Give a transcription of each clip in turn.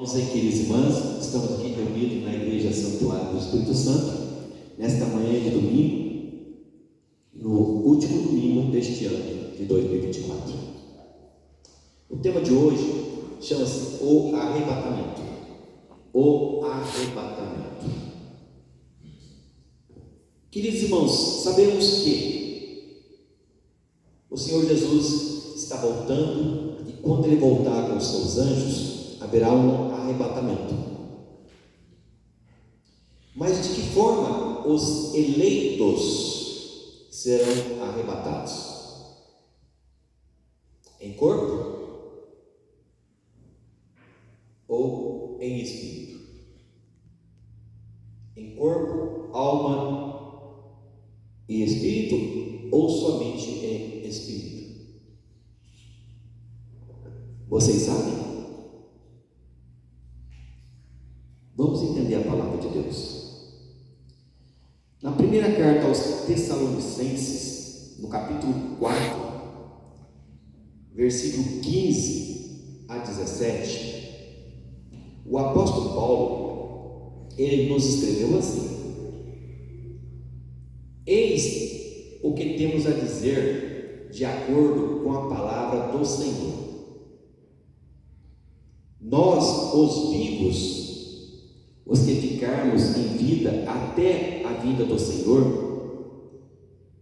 Queridos irmãs, estamos aqui reunidos na Igreja Santuário do Espírito Santo, nesta manhã de domingo, no último domingo deste ano de 2024. O tema de hoje chama-se O Arrebatamento. O Arrebatamento. Queridos irmãos, sabemos que o Senhor Jesus está voltando e quando Ele voltar com os seus anjos, haverá um arrebatamento. Mas de que forma os eleitos serão arrebatados? Em corpo ou em espírito? Em corpo, alma e espírito, ou somente em espírito? Vocês sabem? Vamos entender a palavra de Deus. Na primeira carta aos Tessalonicenses, no capítulo 4, versículo 15 a 17, o apóstolo Paulo, ele nos escreveu assim: eis o que temos a dizer de acordo com a palavra do Senhor. Nós, os vivos, os que ficarmos em vida até a vinda do Senhor,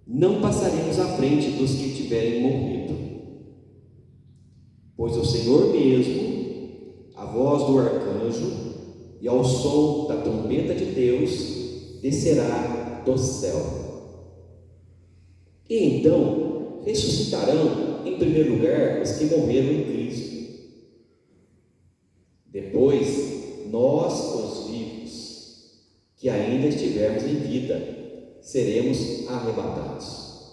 não passaremos à frente dos que tiverem morrido. Pois o Senhor mesmo, a voz do arcanjo e ao som da trombeta de Deus, descerá do céu. E então ressuscitarão em primeiro lugar os que morreram em Cristo. Depois, nós, os vivos, que ainda estivermos em vida, seremos arrebatados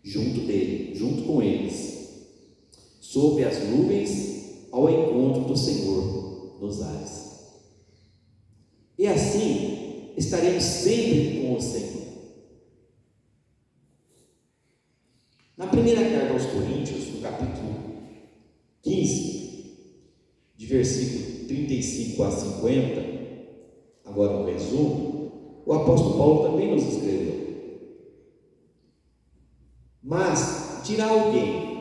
junto com eles, sob as nuvens, ao encontro do Senhor nos ares. E assim estaremos sempre com o Senhor. Na primeira carta aos Coríntios, no capítulo 15, de versículo 35 a 50, agora um resumo, o apóstolo Paulo também nos escreveu: mas dirá alguém,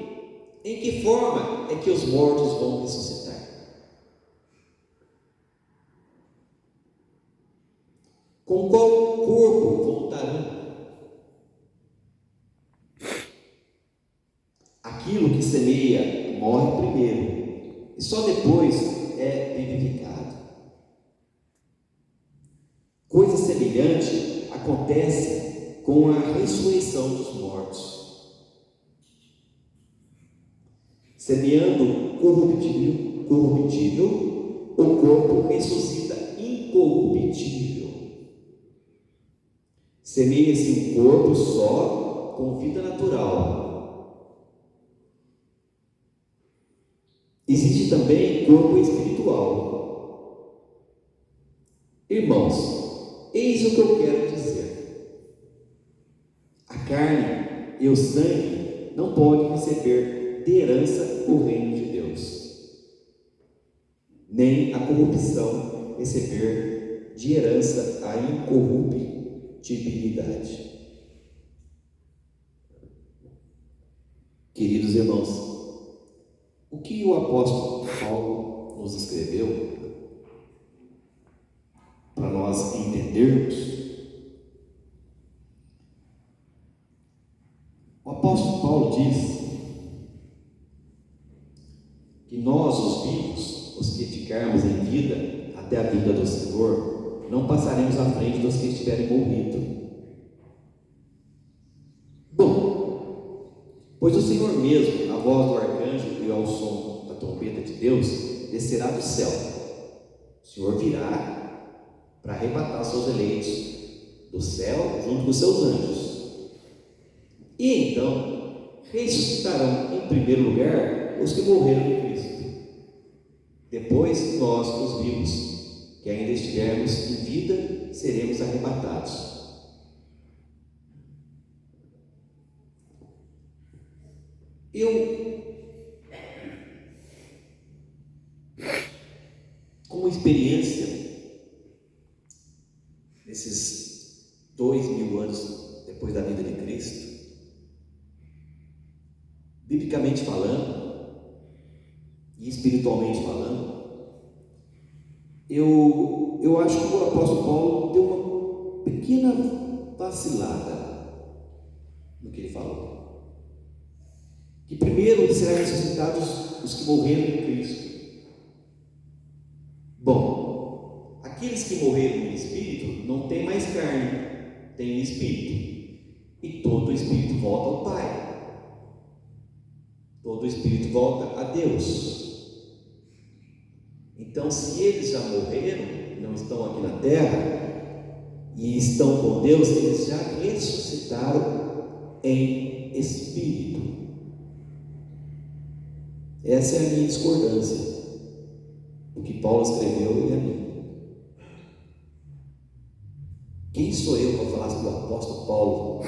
em que forma é que os mortos vão ressuscitar? Com qual corpo voltarão? Aquilo que semeia morre primeiro, e só depois é vivificado. Coisa semelhante acontece com a ressurreição dos mortos. Semeando corruptível, o corpo ressuscita incorruptível. Semeia-se um corpo só com vida natural. Existe também corpo espiritual. Irmãos, eis o que eu quero dizer: a carne e o sangue não podem receber de herança o reino de Deus, nem a corrupção receber de herança a incorruptibilidade. Queridos irmãos, o que o apóstolo Paulo nos escreveu, para nós entendermos, o apóstolo Paulo diz que nós, os vivos, os que ficarmos em vida até a vinda do Senhor, não passaremos à frente dos que estiverem morridos. Bom, pois o Senhor mesmo, a voz do arcanjo e ao som da trombeta de Deus, descerá do céu. O Senhor virá para arrebatar seus eleitos do céu junto com os seus anjos. E então ressuscitarão em primeiro lugar os que morreram em Cristo. Depois nós, os vivos, que ainda estivermos em vida, seremos arrebatados. Eu uma experiência nesses 2000 anos depois da vida de Cristo, biblicamente falando e espiritualmente falando. Eu acho que o apóstolo Paulo deu uma pequena vacilada no que ele falou. Que primeiro serão ressuscitados os que morreram em Cristo. Bom, aqueles que morreram em espírito não têm mais carne, têm espírito. E todo espírito volta ao Pai. Todo espírito volta a Deus. Então, se eles já morreram, não estão aqui na terra e estão com Deus, eles já ressuscitaram em espírito. Essa é a minha discordância do que Paulo escreveu e a mim. Quem sou eu para falar sobre o apóstolo Paulo?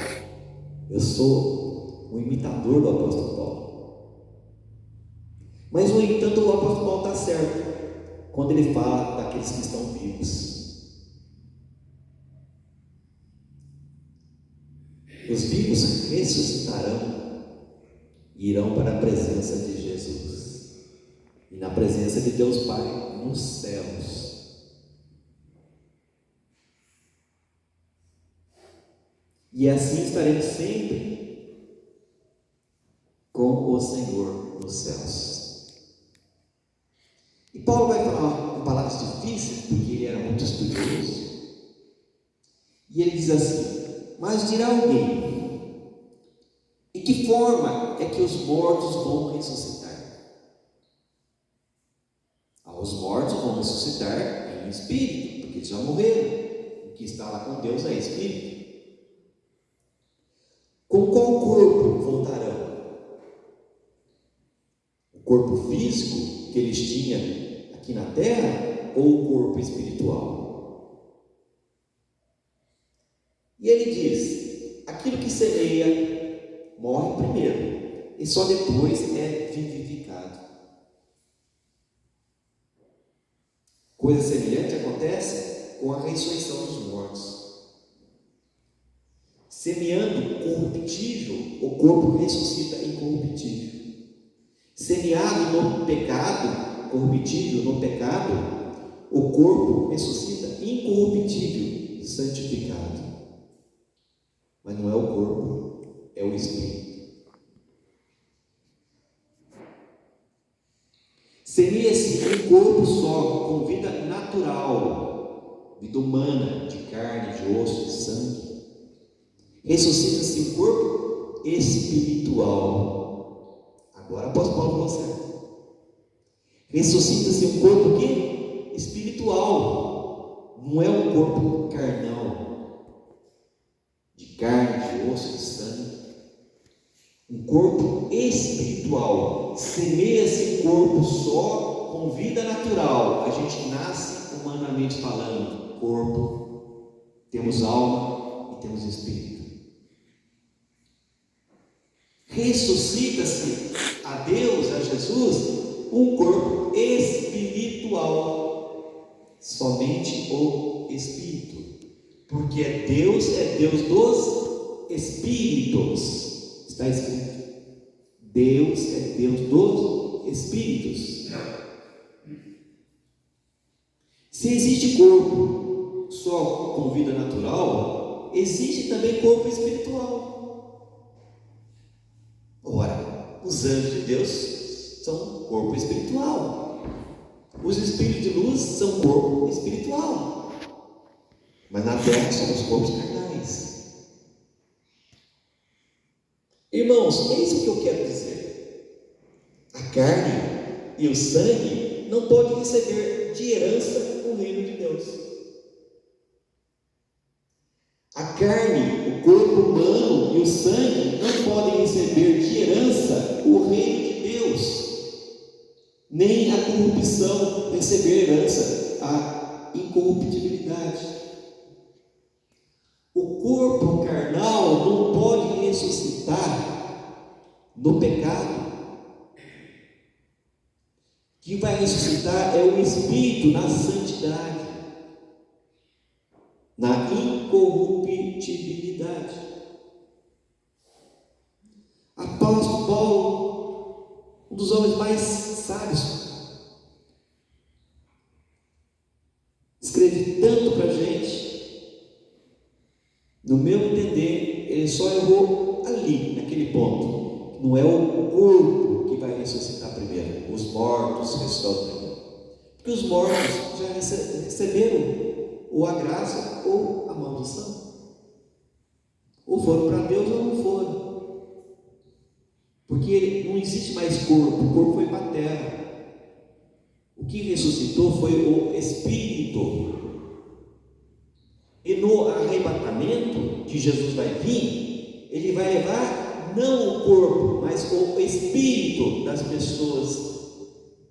Eu sou o imitador do apóstolo Paulo. Mas, no entanto, o apóstolo Paulo está certo quando ele fala daqueles que estão vivos. Os vivos ressuscitarão e irão para a presença de Jesus e na presença de Deus Pai nos céus. E assim estaremos sempre com o Senhor nos céus. E Paulo vai falar com palavras difíceis, porque ele era muito estudioso. E ele diz assim: mas dirá alguém, e que forma é que os mortos vão ressuscitar? Os mortos vão ressuscitar em espírito, porque eles já morreram. O que está lá com Deus é espírito. Com qual corpo voltarão? O corpo físico que eles tinham aqui na terra ou o corpo espiritual? E ele diz: aquilo que semeia morre primeiro e só depois é vivificado. Coisa semelhante acontece com a ressurreição dos mortos. Semeando corruptível, o corpo ressuscita incorruptível. Semeado no pecado, corruptível no pecado, o corpo ressuscita incorruptível, santificado. Mas não é o corpo, é o espírito. Semeia-se um corpo só, com vida natural, vida humana, de carne, de osso, de sangue. Ressuscita-se um corpo espiritual. Agora apóstolo Paulo falou certo. Ressuscita-se um corpo que? Espiritual. Não é um corpo carnal, de carne, de osso, de sangue. Um corpo espiritual. Semeia-se um corpo só com vida natural. A gente nasce humanamente falando, corpo, temos alma e temos espírito. Ressuscita-se a Deus, a Jesus, um corpo espiritual, somente o Espírito, porque Deus é Deus dos Espíritos, está escrito, Deus é Deus dos Espíritos. Se existe corpo só com vida natural, existe também corpo espiritual. Ora, os anjos de Deus são corpo espiritual. Os espíritos de luz são corpo espiritual. Mas na terra somos corpos carnais. Irmãos, é isso que eu quero dizer. A carne e o sangue não podem receber de herança o reino de Deus. A carne, o corpo humano e o sangue não podem receber de herança o reino de Deus, nem a corrupção receber herança, a incorruptibilidade. O corpo carnal não pode ressuscitar no pecado. Que vai ressuscitar é o Espírito na santidade, na incorruptibilidade. Apóstolo Paulo, um dos homens mais sábios, escreve tanto para a gente. No meu entender, ele só errou ali, naquele ponto. Não é o corpo que vai ressuscitar primeiro, os mortos ressuscitam primeiro. Porque os mortos já receberam ou a graça ou a maldição. Ou foram para Deus ou não foram. Porque não existe mais corpo, o corpo foi para a terra. O que ressuscitou foi o Espírito. E no arrebatamento que Jesus vai vir, ele vai levar não o corpo, mas o espírito das pessoas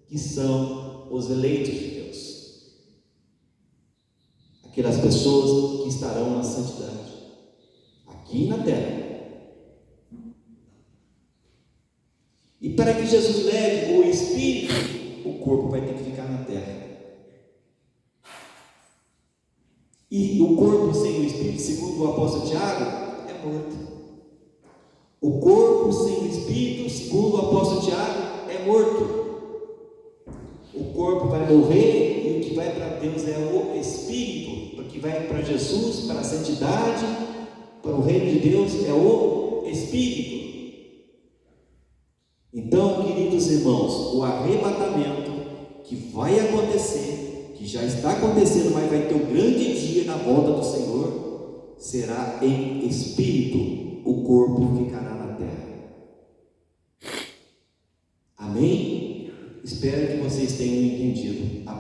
que são os eleitos de Deus, aquelas pessoas que estarão na santidade aqui na terra. E para que Jesus leve o espírito, o corpo vai ter que ficar na terra. E o corpo sem o Espírito, segundo o apóstolo Tiago, é morto. O corpo sem o Espírito, segundo o apóstolo Tiago, é morto. O corpo vai morrer e o que vai para Deus é o Espírito. O que vai para Jesus, para a santidade, para o reino de Deus, é o Espírito. Então, queridos irmãos, o arrebatamento que vai acontecer, que já está acontecendo, mas vai ter um grande dia na volta do Senhor, será em espírito, o corpo ficará na terra. Amém? Espero que vocês tenham entendido a